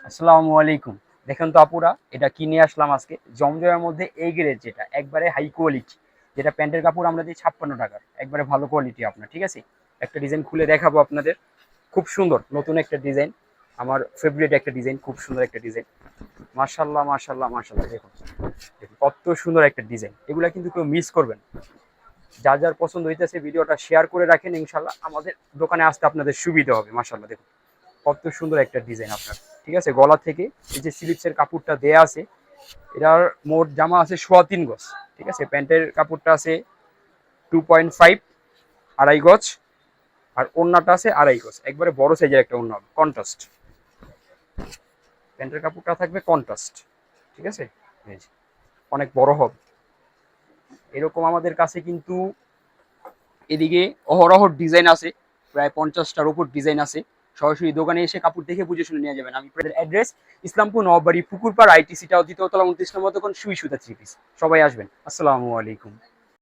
আসসালামু আলাইকুম। দেখেন তো আপুরা, এটা কিনে আসলাম আজকে জমজমের মধ্যে এই গ্রেড, যেটা একবারে হাই কোয়ালিটি, যেটা প্যান্টের কাপড় আমরা দিই 56 টাকার, একবারে ভালো কোয়ালিটি আপনার। ঠিক আছে, একটা ডিজাইন খুলে দেখাবো আপনাদের। খুব সুন্দর নতুন একটা ডিজাইন, আমার ফেভারিট একটা ডিজাইন, খুব সুন্দর একটা ডিজাইন। মাশাল্লাহ মাশাল্লাহ মাশাল্লাহ, দেখুন দেখুন কত সুন্দর একটা ডিজাইন। এগুলা কিন্তু কেউ মিস করবেন। যার যার পছন্দ হইতেছে ভিডিওটা শেয়ার করে রাখেন, ইনশাল্লাহ আমাদের দোকানে আসতে আপনাদের সুবিধা হবে। মাশাল্লাহ দেখুন কত সুন্দর একটা ডিজাইন আপনার। ঠিক আছে, গলা থেকে এই যে স্লিপসের কাপড়টা দেয়া আছে, এটার মোট জামা আছে 3.25 গজ। ঠিক আছে, প্যান্টের কাপড়টা আছে 2.5, 2.5 গজ। আর ওড়নাটা আছে 2.5 গজ, একবারে বড় সাইজের একটা ওড়না, কন্ট্রাস্ট। প্যান্টের কাপড়টা থাকবে কন্ট্রাস্ট। ঠিক আছে, এই যে, অনেক বড় হবে এরকম। আমাদের কাছে কিন্তু এদিকে অহরহ ডিজাইন আছে, প্রায় 50টার উপর ডিজাইন আছে। সরাসরি দোকানে এসে কাপড় দেখে বুঝে শুনে নিয়ে যাবেন। আমি অ্যাড্রেস ইসলামপুর নবাবাড়ি পুকুরপাড়, আইটিসিটা 2য় তলা 29 নম্বর দোকান, সুই সুতা 3 পিস। সবাই আসবেন। আসসালামু আলাইকুম।